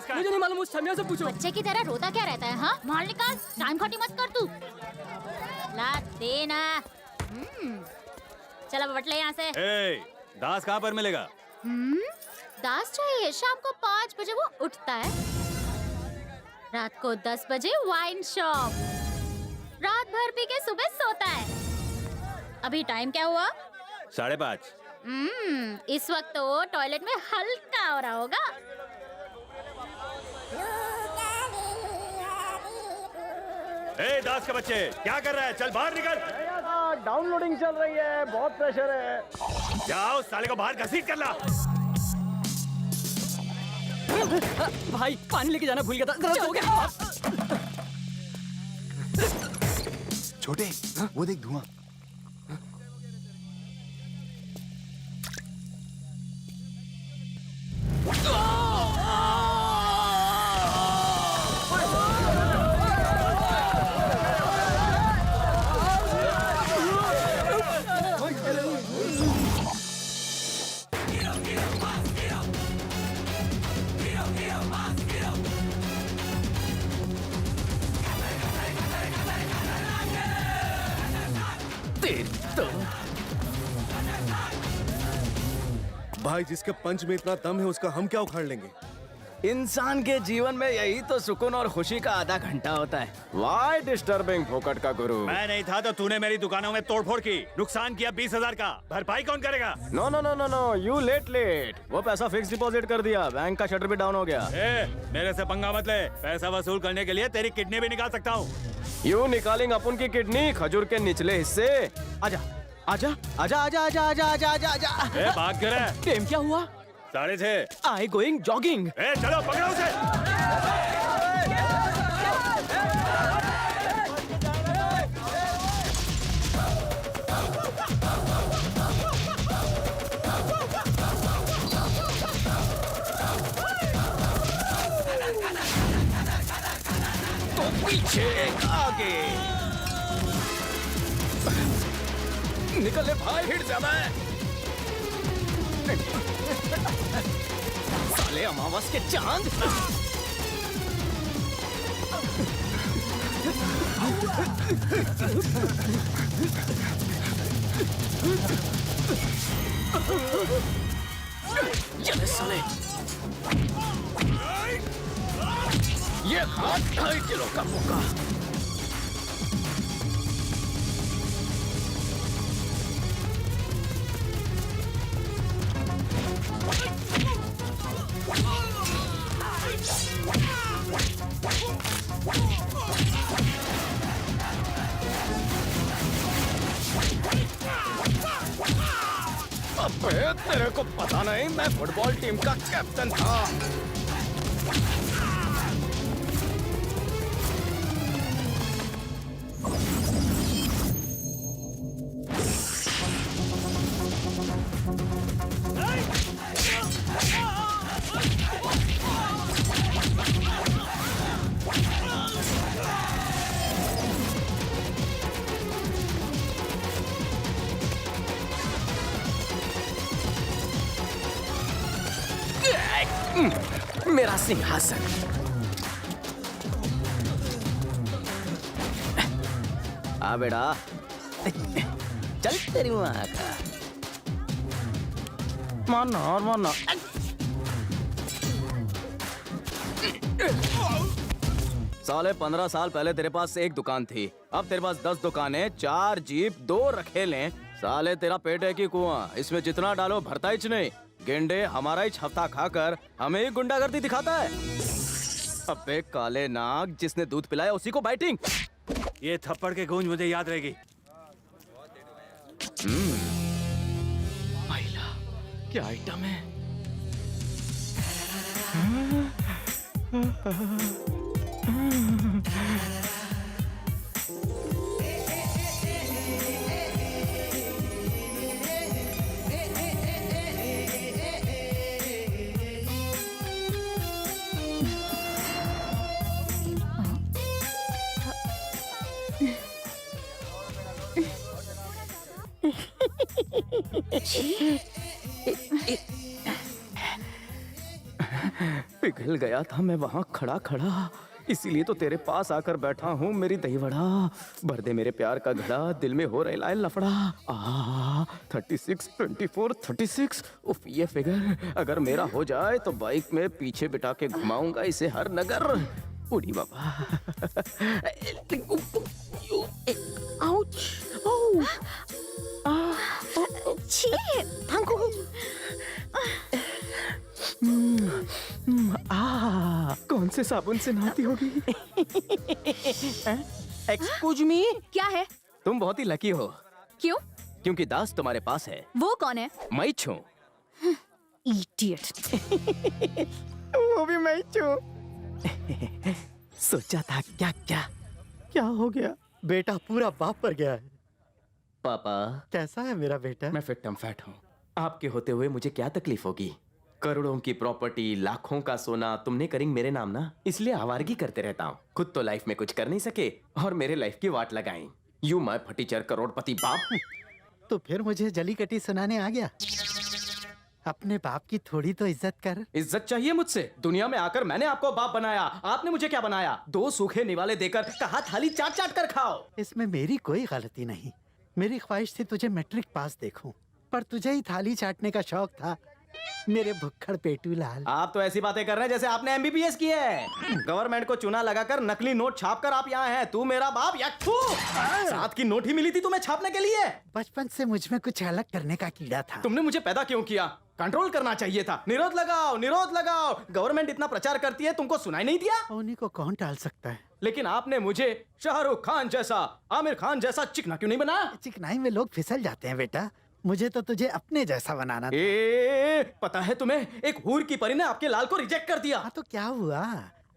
दास का है? मुझे नहीं मालूम, उस छमिया से पूछो। बच्चे की तरह रोता क्या रहता है? हाँ, माल निकाल, टाइम खटी मत कर तू। ला देना। चल अब बटले यहाँ से। दास कहाँ पर मिलेगा? दास चाहिए। शाम को 5 बजे वो उठता है, रात को 10 बजे वाइन शॉप, रात भर पी के सुबह सोता है। अभी टाइम क्या हुआ? 5:30। इस वक्त तो वो टॉयलेट में हल्का हो रहा होगा। दास के बच्चे क्या कर रहा है? चल बाहर निकल। डाउनलोडिंग चल रही है, बहुत प्रेशर है। जाओ साले को बाहर घसीट कर ला। भाई पानी लेके जाना भूल गया था, गलत हो गया। छोटे, वो देख धुआं। भाई जिसके पंच में इतना दम है उसका हम क्या उखाड़ लेंगे? इंसान के जीवन में यही तो सुकून और खुशी का आधा घंटा होता है। वाई डिस्टर्बिंग फोकट का गुरु। मैं नहीं था तो तूने मेरी दुकानों में तोड़फोड़ की, नुकसान किया 20,000 का। भरपाई कौन करेगा? No no no no no, you let. वो पैसा फिक्स डिपॉजिट कर दिया, बैंक का शटर भी डाउन हो गया। मेरे से पंगा मत ले। पैसा वसूल करने के लिए तेरी किडनी भी निकाल सकता हूँ। यू निकालेंगे अपन की किडनी खजूर के निचले हिस्से। आजा आजा आजा आजा आजा आजा आजा आजा आजा। भाग कर। टाइम क्या हुआ? 6:30। I going jogging. चलो पकड़ो उसे। तो पीछे आगे निकल भाई, हिट जा। मैं साले अमावस के चांद। चले साले, ये खा 2.5 किलो का मुक्का। अबे तेरे को पता नहीं, मैं फुटबॉल टीम का कैप्टन था। मेरा सिंहासन। आ बेटा, चल तेरी माँ का मारना और मारना। साले 15 साल पहले तेरे पास एक दुकान थी, अब तेरे पास 10 दुकानें, 4 जीप, 2 रखेलें। साले तेरा पेट है कि कुआं, इसमें जितना डालो भरता ही नहीं। गेंडे हमारा ही हफ्ता खाकर हमें ही गुंडागर्दी दिखाता है। अबे काले नाग, जिसने दूध पिलाया उसी को बाइटिंग। ये थप्पड़ के गूंज मुझे याद रहेगी। आइला, क्या आइटम है? पिघल गया था मैं वहां खड़ा खड़ा, इसीलिए तो तेरे पास आकर बैठा हूँ मेरी दहीवड़ा। भर दे मेरे प्यार का घड़ा, दिल में हो रहा है लफड़ा। 36 24 36। उफ, ये फिगर अगर मेरा हो जाए तो बाइक में पीछे बिठा के घुमाऊंगा इसे हर नगर। उड़ी बाबा। कौन से साबुन से नहाती होगी? एक्सक्यूज मी, क्या है? तुम बहुत ही लकी हो। क्यों? क्योंकि दास तुम्हारे पास है। वो कौन है? मैं छू। इडियट। वो भी मैं छू। सोचा था क्या क्या क्या हो गया? बेटा पूरा बाप पर गया है। पापा कैसा है मेरा बेटा? मैं फिट एंड फैट हूँ। आपके होते हुए मुझे क्या तकलीफ होगी? करोड़ों की प्रॉपर्टी, लाखों का सोना तुमने करेंगे मेरे नाम ना, इसलिए आवारगी करते रहता हूँ। खुद तो लाइफ में कुछ कर नहीं सके और मेरे लाइफ की वाट लगाई। यू माय फटीचर करोड़पति बाप। तो फिर मुझे जली कटी सुनाने आ गया। अपने बाप की थोड़ी तो इज्जत कर। इज्जत चाहिए मुझसे? दुनिया में आकर मैंने आपको बाप बनाया, आपने मुझे क्या बनाया? 2 सूखे निवाले देकर कहा थाली चाट चाट कर खाओ। इसमें मेरी कोई गलती नहीं। मेरी ख्वाहिश थी तुझे मैट्रिक पास देखूं, पर तुझे ही थाली चाटने का शौक था, मेरे भुक्खड़ पेटू लाल। आप तो ऐसी बातें कर रहे हैं जैसे आपने एमबीबीएस की है। गवर्नमेंट को चूना लगाकर नकली नोट छापकर आप यहाँ हैं। तू मेरा बाप या तू? 7 की नोट ही मिली थी तुम्हें छापने के लिए। बचपन से मुझ में कुछ अलग करने का कीड़ा था। तुमने मुझे पैदा क्यों किया? कंट्रोल करना चाहिए था। निरोध लगाओ, निरोध लगाओ। गवर्नमेंट इतना प्रचार करती है, तुमको सुनाई नहीं दिया? उन्हीं को कौन टाल सकता है? लेकिन आपने मुझे शाहरुख खान जैसा, आमिर खान जैसा चिकना क्यों नहीं बनाया? चिकनाई में लोग फिसल जाते हैं बेटा, मुझे तो तुझे अपने जैसा बनाना था। पता है तुम्हें, एक हूर की परी ने आपके लाल को रिजेक्ट कर दिया। हाँ तो क्या हुआ?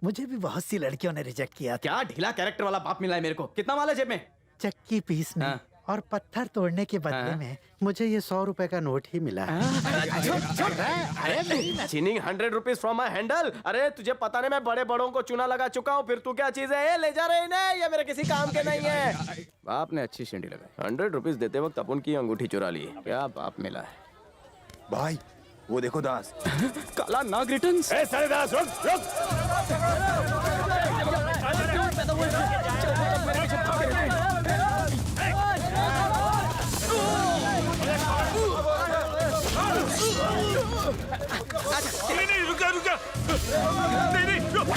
मुझे भी बहुत सी लड़कियों ने रिजेक्ट किया था। क्या ढीला कैरेक्टर वाला बाप मिला है मेरे को। कितना माल है जेब में? चक्की पीसने हाँ। और पत्थर तोड़ने के बदले हाँ। में मुझे ये 100 रुपए का नोट ही मिला। चीनिंग 100 रुपीज फ्रॉम माई हैंडल। अरे तुझे पता नहीं, मैं बड़े बड़ों को चूना लगा चुका हूँ। फिर तू क्या चीज है? ये ले जा रहे ना, ये मेरे किसी काम के नहीं है। बाप ने अच्छी शेंडी लगाई। 100 रुपीज देते वक्त अपन की अंगूठी चुरा ली। क्या बाप मिला है भाई, वो देखो दास। काला नाग रिटर्न्स। ए साले दास, रुक रुक। नहीं रुका रुका। नहीं रुक।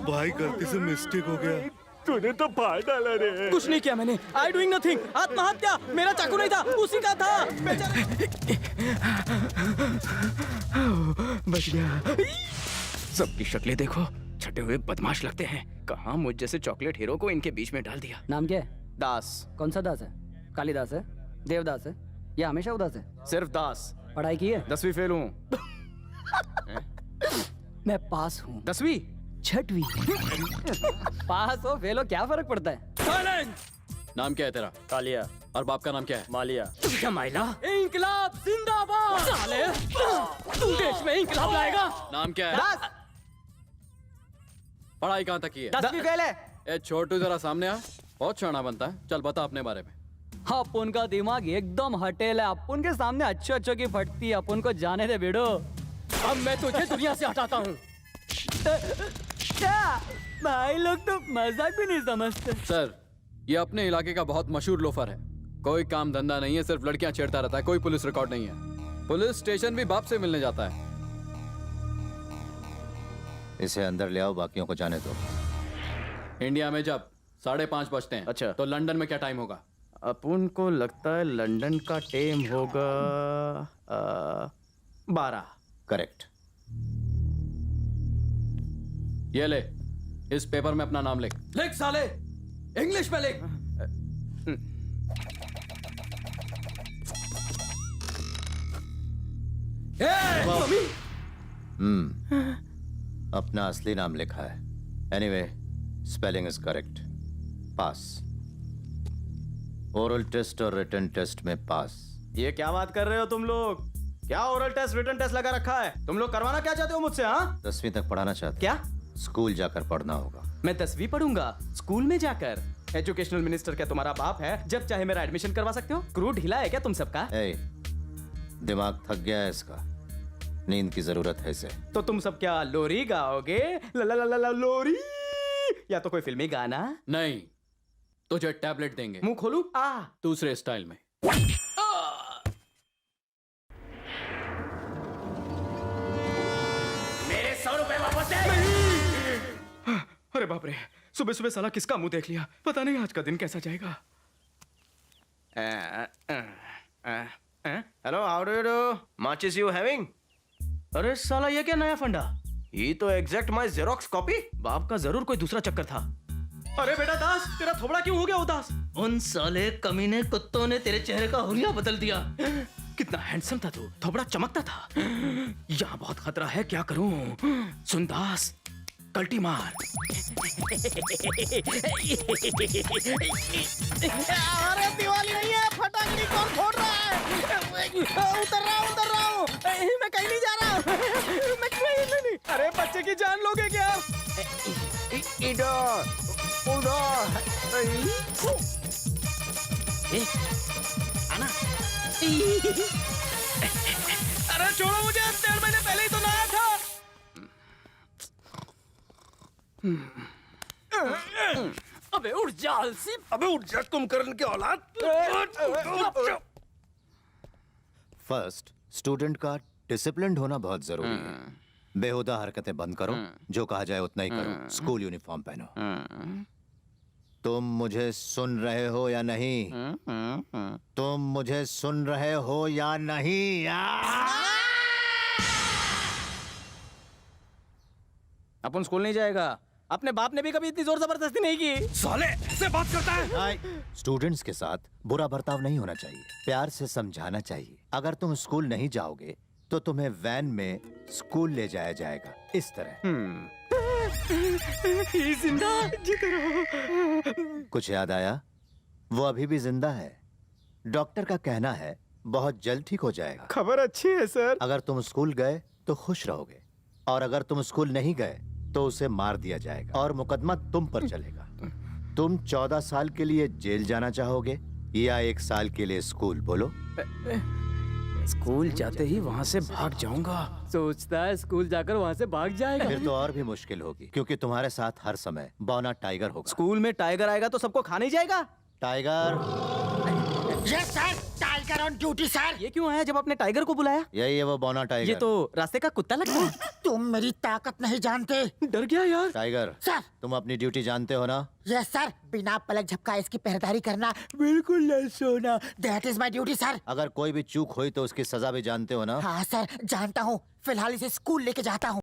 भाई गलती से मिस्टेक हो गया। तूने तो फाड़ डाला रे। कुछ नहीं किया मैंने। I doing nothing. आत्महत्या। मेरा चाकू नहीं था, उसी का था। बच गया। सबकी शक्लें देखो, छटे हुए बदमाश लगते हैं। कहाँ मुझ जैसे चॉकलेट हीरो को इनके बीच में डाल दिया। नाम क्या है? दास। कौन सा दास है? कालिदास है, देवदास है या हमेशा उदास है? सिर्फ दास। पढ़ाई की है? 10वीं फेल हूँ। मैं पास हूँ। 10वीं? 6वीं। पास हो फेल हो क्या फर्क पड़ता है? नाम क्या है तेरा? कालिया। और बाप का नाम क्या है? मालिया। क्या माइला? इंकलाब जिंदाबाद। साले तू देश में इंकलाब लाएगा? नाम क्या है? दास। पढ़ाई कहाँ तक की है? 10वीं फेल है। ए छोटू, जरा सामने आ। बहुत शाना बनता है। चल बता अपने बारे में। अपन का दिमाग एकदम हटेल है। अपन के सामने अच्छे अच्छों की फटती है। अपन को जाने दे बेड़ो। अब मैं तुझे दुनिया से हटाता हूँ। क्या भाई लोग तो मजाक भी नहीं समझते। सर, ये अपने इलाके का बहुत मशहूर लोफर है। कोई काम धंधा नहीं है, सिर्फ लड़कियां छेड़ता रहता है। कोई पुलिस रिकॉर्ड नहीं है। पुलिस स्टेशन भी बाप से मिलने जाता है। इसे अंदर ले आओ, बाकियों को जाने दो। इंडिया में जब 5:30 बजते हैं, अच्छा। तो लंदन में क्या टाइम होगा? अपन को लगता है लंदन का टाइम होगा 12। करेक्ट। ये ले, इस पेपर में अपना नाम लिख। लिख साले, इंग्लिश में लिख। अपना असली नाम लिखा है। Anyway, spelling is correct. Pass. Oral test और रिटन टेस्ट में पास। ये क्या बात कर रहे हो तुम लोग? क्या ओरल टेस्ट रिटन टेस्ट लगा रखा है? तुम लोग करवाना क्या चाहते हो मुझसे? हाँ, 10वीं तक पढ़ाना चाहते? क्या? स्कूल जाकर पढ़ना होगा। मैं 10वीं पढ़ूंगा स्कूल में जाकर? एजुकेशनल मिनिस्टर क्या तुम्हारा बाप है? जब चाहे मेरा एडमिशन करवा सकते हो। क्रू ढीला है क्या तुम सबका? ए, दिमाग थक गया है इसका। नींद की जरूरत है इसे। तो तुम सब क्या लोरी गाओगे? ला ला ला ला ला लोरी, या तो कोई फिल्मी गाना? नहीं, तुझे टैबलेट देंगे मुंह खोलू? दूसरे स्टाइल में। मेरे 100 रुपए वापस दे। अरे बाप रे, सुबह सुबह साला किसका मुंह देख लिया, पता नहीं आज का दिन कैसा जाएगा। Hello, how do you do? Much is you having? अरे साला ये क्या नया फंडा? ये तो एग्जैक्ट माय जेरोक्स कॉपी। बाप का जरूर कोई दूसरा चक्कर था। अरे बेटा दास, तेरा थोबड़ा क्यों हो गया उदास? उन साले कमीने कुत्तों ने तेरे चेहरे का हुलिया बदल दिया। कितना हैंडसम था तू, थोबड़ा चमकता था। यहाँ बहुत खतरा है, क्या करूं? सुन दास, कल्टी मार। अरे दिवाली नहीं है, फटाकड़ी कौन फोड़ रहा है? उतर रहा हूँ। मैं कहीं नहीं जा रहा। मैं कहीं नहीं। अरे बच्चे की जान लोगे क्या? अरे छोड़ो मुझे, 1.5 महीने पहले ही तो नया था। अबे उठ जा आलसी। अबे उठ जा कुंभकर्ण के औलाद। फर्स्ट, स्टूडेंट का डिसिप्लिन होना बहुत जरूरी है। बेहुदा हरकतें बंद करो, जो कहा जाए उतना ही करो, स्कूल यूनिफॉर्म पहनो। तुम मुझे सुन रहे हो या नहीं? तुम मुझे सुन रहे हो या नहीं? अपन स्कूल नहीं जाएगा। अपने बाप ने भी कभी इतनी जोर जबरदस्ती नहीं की। साले ऐसे बात करता है? स्टूडेंट्स के साथ बुरा बर्ताव नहीं होना चाहिए, प्यार से समझाना चाहिए। अगर तुम स्कूल नहीं जाओगे तो तुम्हें वैन में स्कूल ले जाया जाएगा, इस तरह। जिंदा जीते रहो। कुछ याद आया? वो अभी भी जिंदा है। डॉक्टर का कहना है बहुत जल्द ठीक हो जाएगा। खबर अच्छी है सर। अगर तुम स्कूल गए तो खुश रहोगे, और अगर तुम स्कूल नहीं गए तो उसे मार दिया जाएगा और मुकदमा तुम पर चलेगा। तुम 14 साल के लिए जेल जाना चाहोगे या 1 साल के लिए स्कूल? बोलो। स्कूल जाते ही वहाँ से भाग जाऊंगा। सोचता है स्कूल जाकर वहाँ से भाग जाएगा। फिर तो और भी मुश्किल होगी, क्योंकि तुम्हारे साथ हर समय बौना टाइगर होगा। स्कूल में टाइगर आएगा तो सबको खा नहीं जाएगा। Tiger. Yes sir, tiger on duty sir. ये क्यों आया जब आपने टाइगर को बुलाया? यही है वो बौना टाइगर। ये तो रास्ते का कुत्ता लगता है। तुम मेरी ताकत नहीं जानते। डर गया यार। Tiger, sir. तुम अपनी ड्यूटी जानते हो ना? यस सर, बिना पलक झपकाए इसकी पहरेदारी करना, बिल्कुल नहीं सोना, that is my duty sir. अगर कोई भी चूक हुई तो उसकी सजा भी जानते हो ना? हाँ सर, जानता हूँ। फिलहाल इसे स्कूल लेके जाता हूँ।